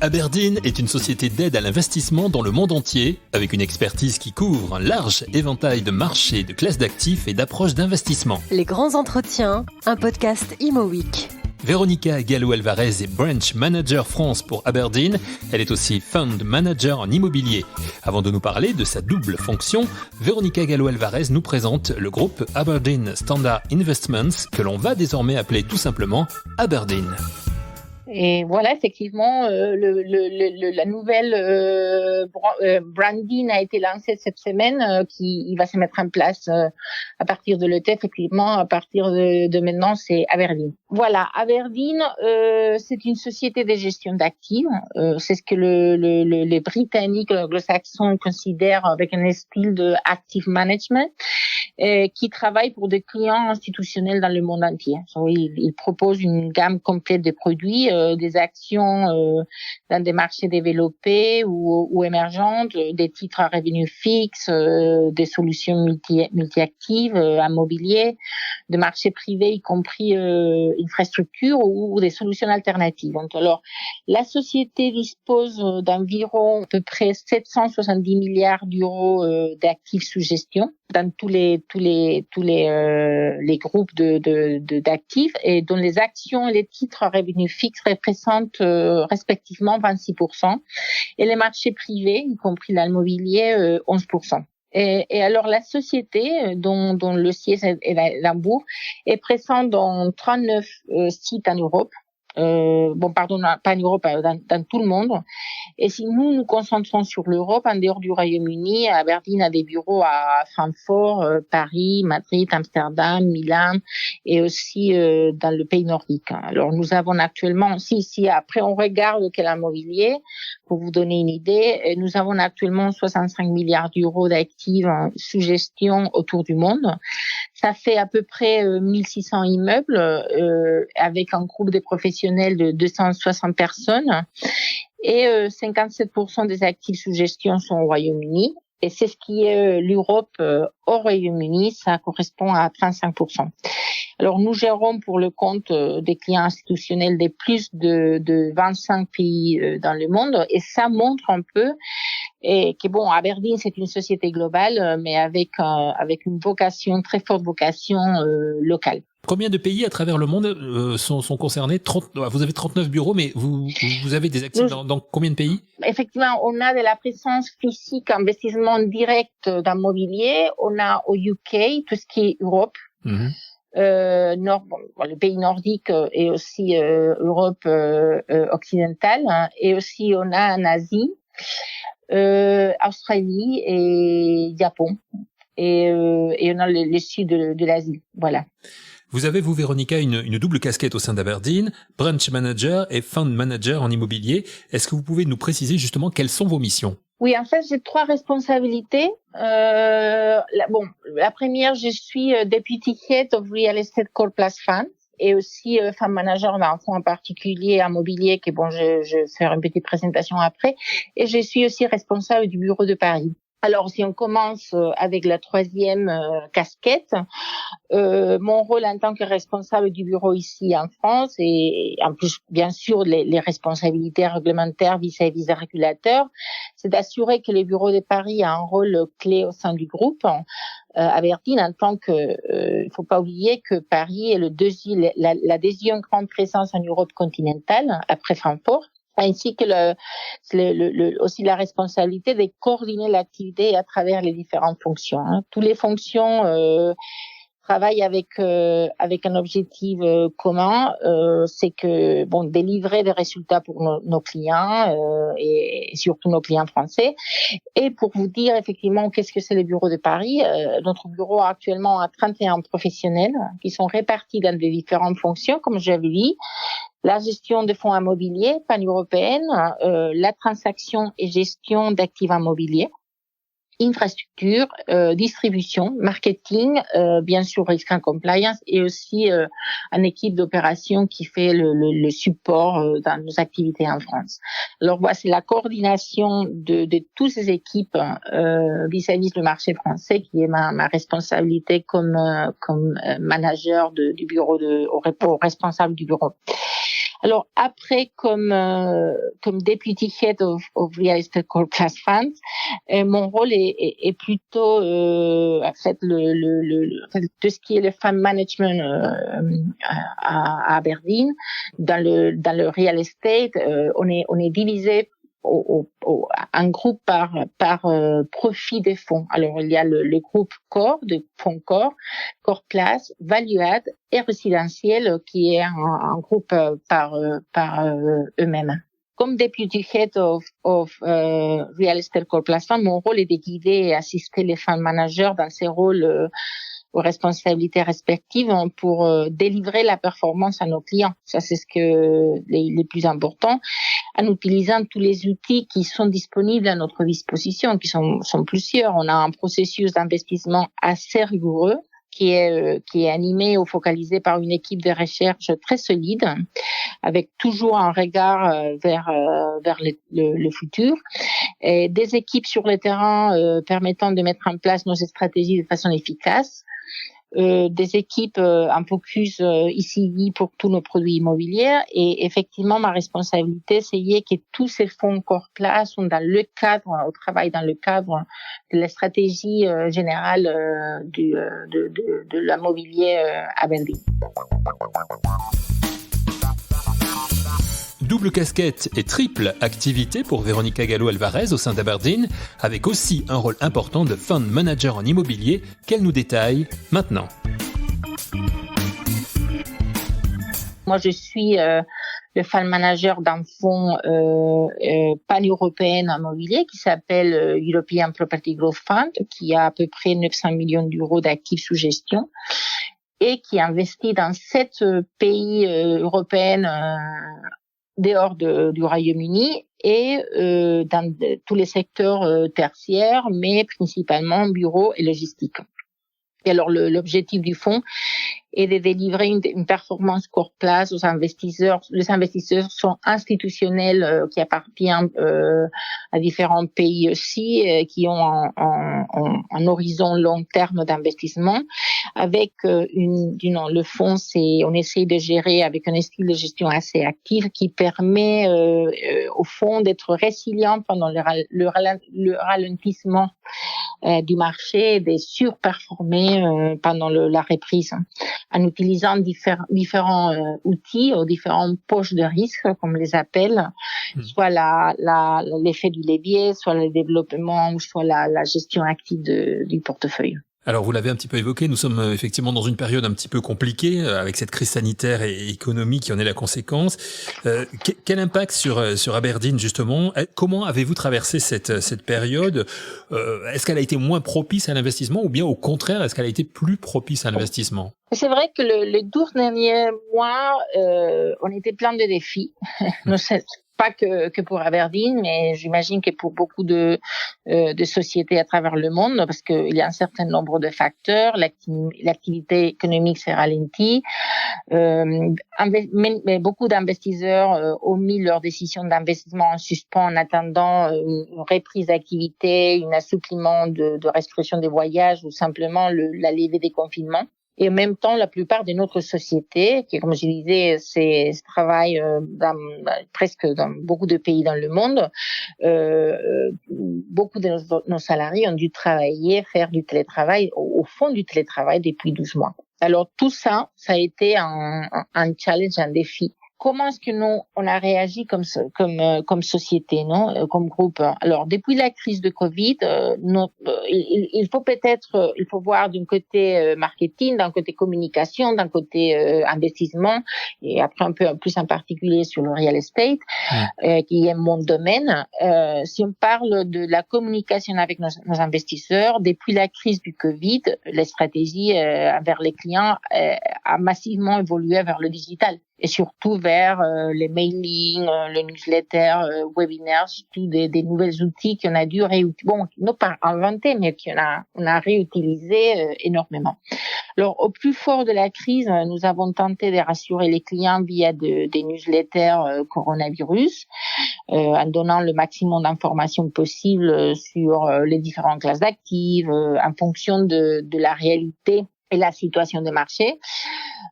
Aberdeen est une société d'aide à l'investissement dans le monde entier, avec une expertise qui couvre un large éventail de marchés, de classes d'actifs et d'approches d'investissement. Les grands entretiens, un podcast Imo Week. Véronica Gallo-Alvarez est Branch Manager France pour Aberdeen. Elle est aussi Fund Manager en immobilier. Avant de nous parler de sa double fonction, Véronica Gallo-Alvarez nous présente le groupe Aberdeen Standard Investments, que l'on va désormais appeler tout simplement Aberdeen. Et voilà, effectivement, la nouvelle branding a été lancée cette semaine, qui va se mettre en place à partir de l'été. Effectivement, à partir de maintenant, c'est Aberdeen. Voilà, Aberdeen, c'est une société de gestion d'actifs. C'est ce que les Britanniques, les Anglo-Saxons considèrent avec un style de active management, qui travaille pour des clients institutionnels dans le monde entier. Ils proposent une gamme complète de produits, des actions dans des marchés développés ou émergentes, des titres à revenus fixes, des solutions multi-actives, immobilier, des marchés privés, y compris infrastructures ou des solutions alternatives. Donc, alors, la société dispose d'environ à peu près 770 milliards d'euros d'actifs sous gestion dans tous les groupes d'actifs, et dont les actions et les titres à revenus fixes représentent respectivement 26%, et les marchés privés, y compris l'immobilier, 11%. Et alors la société, dont le siège est à Hambourg, est présente dans 39 sites en Europe. Pas en Europe, dans tout le monde. Et si nous concentrons sur l'Europe, en dehors du Royaume-Uni, Aberdeen a des bureaux à Francfort, Paris, Madrid, Amsterdam, Milan, et aussi dans le pays nordique. Alors nous avons actuellement, si après on regarde quel immobilier, pour vous donner une idée, nous avons actuellement 65 milliards d'euros d'actifs sous gestion autour du monde. Ça fait à peu près 1600 immeubles, avec un groupe de professionnels de 260 personnes, et 57% des actifs sous gestion sont au Royaume-Uni. Et c'est ce qui est l'Europe au Royaume-Uni, ça correspond à 35%. Alors nous gérons pour le compte des clients institutionnels de plus de 25 pays dans le monde, et ça montre un peu que Aberdeen c'est une société globale, mais avec une vocation, très forte vocation locale. Combien de pays à travers le monde sont concernés? Vous avez 39 bureaux, mais vous avez des actifs dans combien de pays? Effectivement, on a de la présence physique, investissement direct dans l'immobilier. On a au UK tout ce qui est Europe, le pays nordique, et aussi Europe occidentale, et aussi on a en Asie, Australie et Japon, et on a le sud de l'Asie. Voilà. Vous avez, vous, Véronica, une double casquette au sein d'Aberdeen, Branch Manager et Fund Manager en immobilier. Est-ce que vous pouvez nous préciser justement quelles sont vos missions? Oui, en fait, j'ai 3 responsabilités. La première, je suis Deputy Head of Real Estate Core Plus Fund, et aussi Fund Manager d'un fonds en particulier immobilier, je vais faire une petite présentation après. Et je suis aussi responsable du bureau de Paris. Alors, si on commence avec la 3e casquette, mon rôle en tant que responsable du bureau ici en France, et en plus, bien sûr, les responsabilités réglementaires vis-à-vis des régulateurs, c'est d'assurer que le bureau de Paris a un rôle clé au sein du groupe. Aberdeen, en tant que, il faut pas oublier que Paris est la deuxième grande présence en Europe continentale, après Francfort, ainsi que aussi la responsabilité de coordonner l'activité à travers les différentes fonctions. Toutes les fonctions travaillent avec un objectif commun, c'est que délivrer des résultats pour nos clients, et surtout nos clients français. Et pour vous dire effectivement qu'est-ce que c'est le bureau de Paris, notre bureau a actuellement 31 professionnels qui sont répartis dans des différentes fonctions, comme j'avais dit. La gestion de fonds immobiliers pan-européenne, la transaction et gestion d'actifs immobiliers, infrastructure, distribution, marketing, bien sûr risk and compliance, et aussi une équipe d'opération qui fait le support dans nos activités en France. Alors voilà, c'est la coordination de toutes ces équipes vis-à-vis le marché français qui est ma responsabilité comme manager du bureau au responsable du bureau. Alors après, comme deputy head of real estate core plus funds, mon rôle est plutôt en fait tout ce qui est le fund management à Aberdeen. Dans le real estate, on est divisé un groupe par profit des fonds. Alors il y a le groupe core, de fonds core plus, value add et résidentiel qui est un groupe par eux-mêmes. Comme deputy head of real estate core plus fund, mon rôle est de guider et assister les fund managers dans ces rôles aux responsabilités respectives pour délivrer la performance à nos clients. Ça, c'est ce que les plus important, en utilisant tous les outils qui sont disponibles à notre disposition, qui sont plusieurs. On a un processus d'investissement assez rigoureux qui est animé ou focalisé par une équipe de recherche très solide, avec toujours un regard vers le futur, et des équipes sur le terrain permettant de mettre en place nos stratégies de façon efficace. Des équipes en focus ici pour tous nos produits immobiliers, et effectivement ma responsabilité c'est que tous ces fonds core plus sont dans le cadre, au travail dans le cadre de la stratégie générale de l'immobilier Aberdeen. Double casquette et triple activité pour Véronica Gallo-Alvarez au sein d'Aberdeen, avec aussi un rôle important de fund manager en immobilier qu'elle nous détaille maintenant. Moi, je suis le fund manager d'un fonds pan-européen immobilier qui s'appelle European Property Growth Fund, qui a à peu près 900 millions d'euros d'actifs sous gestion et qui investit dans 7 pays européens dehors du Royaume-Uni et dans tous les secteurs tertiaires, mais principalement bureaux et logistique. Et alors l'objectif du fonds est de délivrer une performance core plus aux investisseurs. Les investisseurs sont institutionnels qui appartiennent à différents pays aussi, qui ont un horizon long terme d'investissement. Avec le fonds, on essaie de gérer avec un style de gestion assez actif qui permet au fonds d'être résilient pendant le ralentissement du marché, de surperformer pendant la reprise, en utilisant différents outils ou différentes poches de risque, comme on les appelle, soit l'effet du levier, soit le développement, soit la gestion active du portefeuille. Alors, vous l'avez un petit peu évoqué, nous sommes effectivement dans une période un petit peu compliquée, avec cette crise sanitaire et économique qui en est la conséquence. Quel impact sur Aberdeen, justement? Comment avez-vous traversé cette période? Est-ce qu'elle a été moins propice à l'investissement, ou bien au contraire, est-ce qu'elle a été plus propice à l'investissement? C'est vrai que les 12 derniers mois, on était plein de défis. Pas que pour Aberdeen, mais j'imagine que pour beaucoup de sociétés à travers le monde, parce qu'il y a un certain nombre de facteurs. L'activité économique s'est ralentie, mais beaucoup d'investisseurs ont mis leur décision d'investissement en suspens en attendant une reprise d'activité, un assouplissement de restrictions des voyages ou simplement la levée des confinements. Et en même temps, la plupart de notre société, qui, comme je disais, travaille presque dans beaucoup de pays dans le monde, beaucoup de nos salariés ont dû faire du télétravail, au fond du télétravail depuis 12 mois. Alors tout ça a été un challenge, un défi. Comment est-ce que nous on a réagi comme société, non, comme groupe? Alors depuis la crise de Covid, il faut voir d'un côté marketing, d'un côté communication, d'un côté investissement, et après un peu plus en particulier sur le real estate, qui est mon domaine. Si on parle de la communication avec nos investisseurs, depuis la crise du Covid, la stratégie vers les clients a massivement évolué vers le digital, et surtout vers découvert les mailings, le newsletter, webinaires, surtout des nouvelles outils qu'on a dû réutiliser, bon, non pas inventer, mais on a réutilisé énormément. Alors, au plus fort de la crise, nous avons tenté de rassurer les clients via des newsletters coronavirus, en donnant le maximum d'informations possibles sur les différentes classes d'actifs, en fonction de la réalité et la situation des marchés.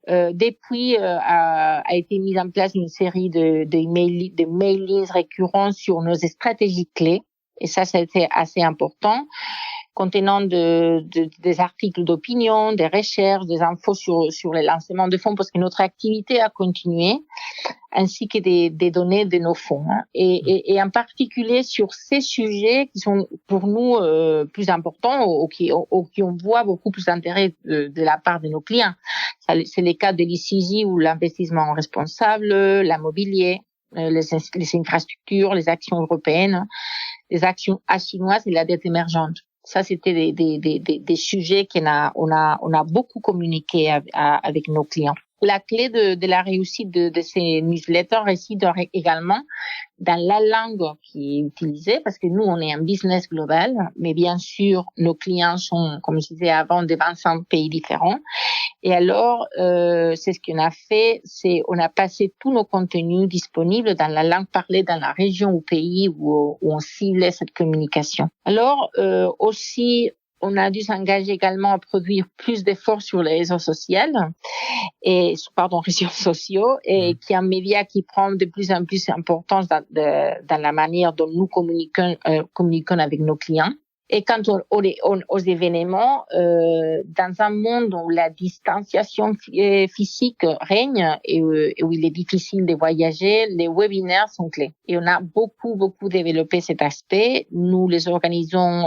Depuis, a été mise en place une série de mailings récurrents sur nos stratégies clés. Et ça a été assez important, contenant des articles d'opinion, des recherches, des infos sur les lancements de fonds, parce que notre activité a continué, ainsi que des données de nos fonds. Et en particulier sur ces sujets qui sont pour nous plus importants, ou qui on voit beaucoup plus d'intérêt de la part de nos clients. C'est les cas de l'ESG ou l'investissement responsable, l'immobilier, les infrastructures, les actions européennes, les actions chinoises et la dette émergente. Ça, c'était des sujets qu'on a beaucoup communiqué avec nos clients. La clé de la réussite de ces newsletters réside également dans la langue qui est utilisée, parce que nous, on est un business global, mais bien sûr, nos clients sont, comme je disais avant, de 25 pays différents. Et alors, c'est ce qu'on a fait, on a passé tous nos contenus disponibles dans la langue parlée dans la région ou pays où on ciblait cette communication. Alors, aussi, on a dû s'engager également à produire plus d'efforts sur les réseaux sociaux et qui est un média qui prend de plus en plus d'importance dans la manière dont nous communiquons avec nos clients. Et quant aux événements, dans un monde où la distanciation physique règne et où il est difficile de voyager, les webinaires sont clés. Et on a beaucoup développé cet aspect. Nous les organisons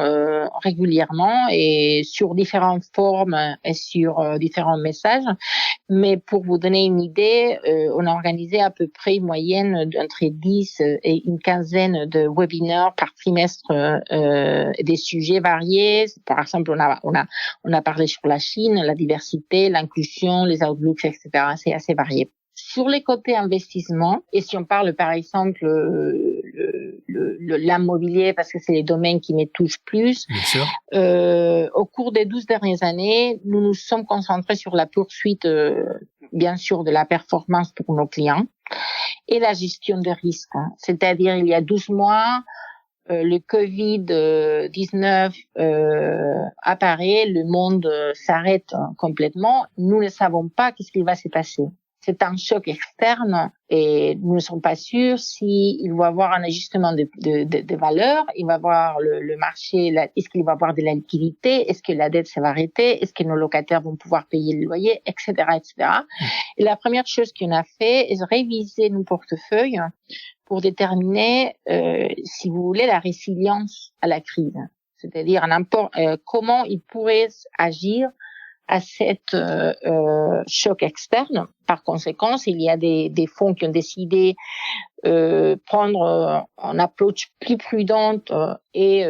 régulièrement et sur différentes formes et sur différents messages. Mais pour vous donner une idée, on a organisé à peu près une moyenne d'entre 10 et une quinzaine de webinaires par trimestre, des sujets variés. Par exemple, on a parlé sur la Chine, la diversité, l'inclusion, les outlooks, etc. C'est assez varié. Sur les côtés investissement, et si on parle par exemple l'immobilier, parce que c'est les domaines qui me touchent plus, bien sûr. Au cours des 12 dernières années, nous nous sommes concentrés sur la poursuite, bien sûr, de la performance pour nos clients et la gestion des risques. C'est-à-dire, il y a 12 mois, le Covid-19 apparaît, le monde s'arrête complètement. Nous ne savons pas qu'est-ce qui va se passer. C'est un choc externe et nous ne sommes pas sûrs s'il va y avoir un ajustement de valeur, il va y avoir le marché, est-ce qu'il va y avoir de la liquidité, est-ce que la dette ça va arrêter, est-ce que nos locataires vont pouvoir payer le loyer, etc., etc. Et la première chose qu'on a fait est réviser nos portefeuilles pour déterminer, si vous voulez, la résilience à la crise. C'est-à-dire comment ils pourraient agir à cette choc externe. Par conséquent, il y a des fonds qui ont décidé prendre une approche plus prudente et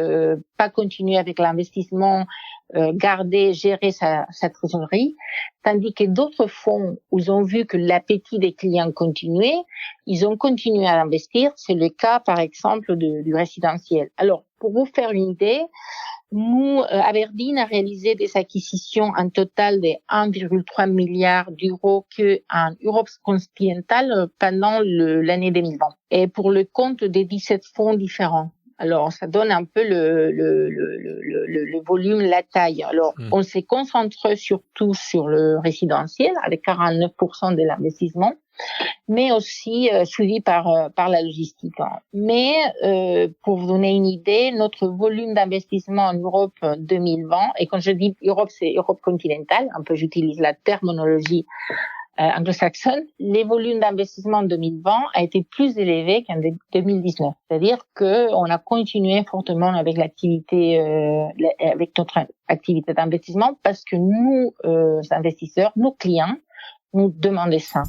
pas continuer avec l'investissement, gérer sa trésorerie, tandis que d'autres fonds où ils ont vu que l'appétit des clients continuait, ils ont continué à investir. C'est le cas, par exemple, du résidentiel. Alors, pour vous faire une idée, nous, Aberdeen a réalisé des acquisitions en total de 1,3 milliard d'euros en Europe continentale pendant l'année 2020. Et pour le compte des 17 fonds différents. Alors, ça donne un peu le volume, la taille. Alors, on s'est concentré surtout sur le résidentiel avec 49% de l'investissement, mais aussi suivi par la logistique. Mais pour vous donner une idée, notre volume d'investissement en Europe 2020, et quand je dis Europe, c'est Europe continentale, un peu j'utilise la terminologie anglo-saxonne, les volumes d'investissement en 2020 a été plus élevé qu'en 2019. C'est-à-dire que on a continué fortement avec avec notre activité d'investissement parce que nous, investisseurs, nos clients, nous demandaient ça.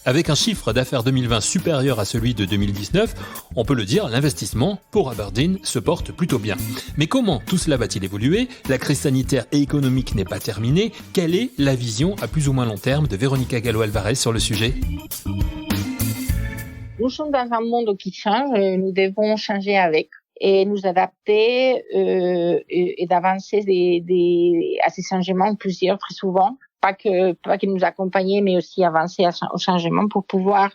Avec un chiffre d'affaires 2020 supérieur à celui de 2019, on peut le dire, l'investissement pour Aberdeen se porte plutôt bien. Mais comment tout cela va-t-il évoluer ? La crise sanitaire et économique n'est pas terminée. Quelle est la vision à plus ou moins long terme de Verónica Gallo-Alvarez sur le sujet ? Nous sommes dans un monde qui change, nous devons changer avec et nous adapter et d'avancer à ces changements plusieurs très souvent. Pas que nous accompagner, mais aussi avancer au changement pour pouvoir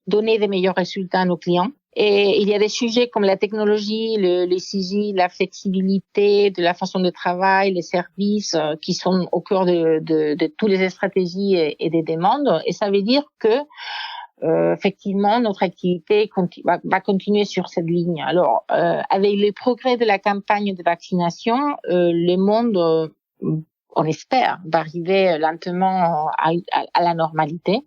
donner des meilleurs résultats à nos clients. Et il y a des sujets comme la technologie, les CIGI, la flexibilité de la façon de travail, les services qui sont au cœur de toutes les stratégies et des demandes. Et ça veut dire que effectivement, notre activité va continuer sur cette ligne. Alors, avec les progrès de la campagne de vaccination, le monde, on espère, va arriver lentement à la normalité.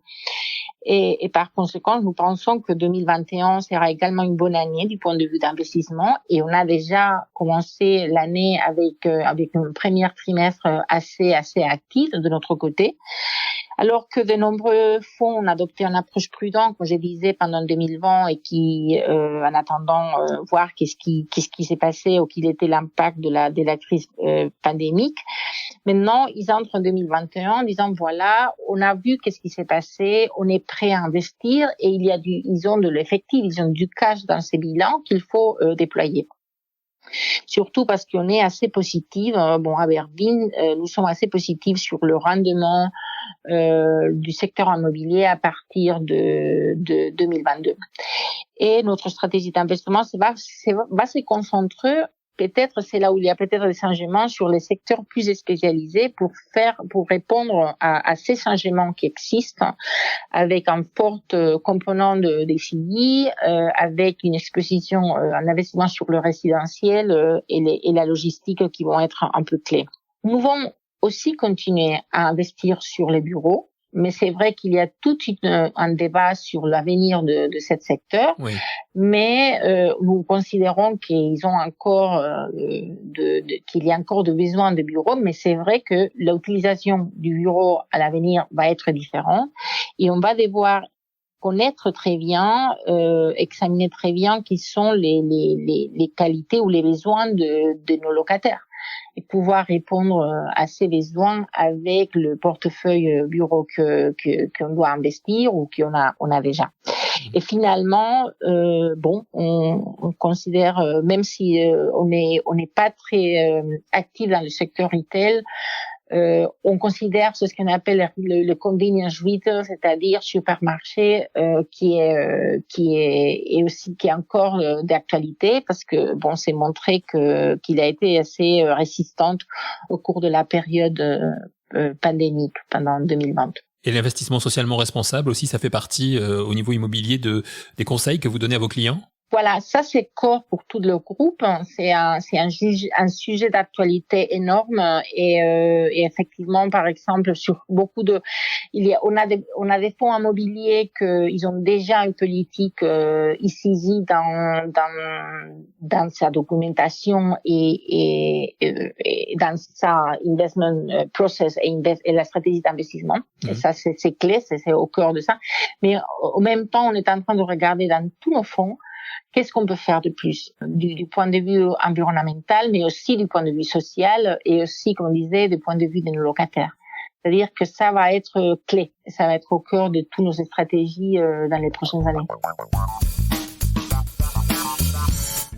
Et par conséquent, nous pensons que 2021 sera également une bonne année du point de vue d'investissement. Et on a déjà commencé l'année avec un premier trimestre assez actif de notre côté. Alors que de nombreux fonds ont adopté une approche prudente, comme je disais, pendant 2020 et qui, en attendant voir qu'est-ce qui s'est passé ou quel était l'impact de la crise pandémique. Maintenant, ils entrent en 2021 en disant voilà, on a vu qu'est-ce qui s'est passé, on est prêt à investir et ils ont de l'effectif, ils ont du cash dans ces bilans qu'il faut déployer. Surtout parce qu'on est assez positif. À Aberdeen, nous sommes assez positifs sur le rendement du secteur immobilier à partir de 2022. Et notre stratégie d'investissement va se concentrer. Peut-être c'est là où il y a peut-être des changements sur les secteurs plus spécialisés pour répondre à ces changements qui existent avec un fort component de CI, avec une exposition, un investissement sur le résidentiel et la logistique qui vont être un peu clés. Nous allons aussi continuer à investir sur les bureaux. Mais c'est vrai qu'il y a tout un débat sur l'avenir de ce secteur. Oui. Mais nous considérons qu'ils ont encore qu'il y a encore de besoin de bureaux. Mais c'est vrai que l'utilisation du bureau à l'avenir va être différente et on va devoir connaître très bien, examiner très bien qui sont les qualités ou les besoins de nos locataires. Et pouvoir répondre à ces besoins avec le portefeuille bureau qu'on doit investir ou qu'on a déjà. Et finalement, on considère, même si on n'est pas très actif dans le secteur retail, on considère ce qu'on appelle le convenience retail, c'est-à-dire supermarché, qui est encore d'actualité parce que c'est montré qu'il a été assez résistante au cours de la période pandémique pendant 2020. Et l'investissement socialement responsable aussi, ça fait partie au niveau immobilier des conseils que vous donnez à vos clients ? Voilà, ça c'est core pour tout le groupe. C'est un sujet d'actualité énorme et effectivement, par exemple, sur beaucoup on a des fonds immobiliers ils ont déjà une politique ici dans sa documentation et dans sa investment process et la stratégie d'investissement. Et ça c'est clé, c'est au cœur de ça. Mais en même temps, on est en train de regarder dans tous nos fonds qu'est-ce qu'on peut faire de plus du point de vue environnemental, mais aussi du point de vue social et aussi, comme on disait, du point de vue de nos locataires. C'est-à-dire que ça va être clé, ça va être au cœur de toutes nos stratégies dans les prochaines années.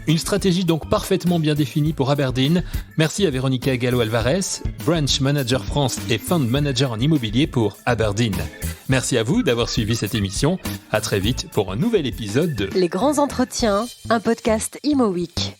Une stratégie donc parfaitement bien définie pour Aberdeen. Merci à Verónica Gallo-Alvarez, Branch Manager France et Fund Manager en immobilier pour Aberdeen. Merci à vous d'avoir suivi cette émission. À très vite pour un nouvel épisode de Les Grands Entretiens, un podcast Imo Week.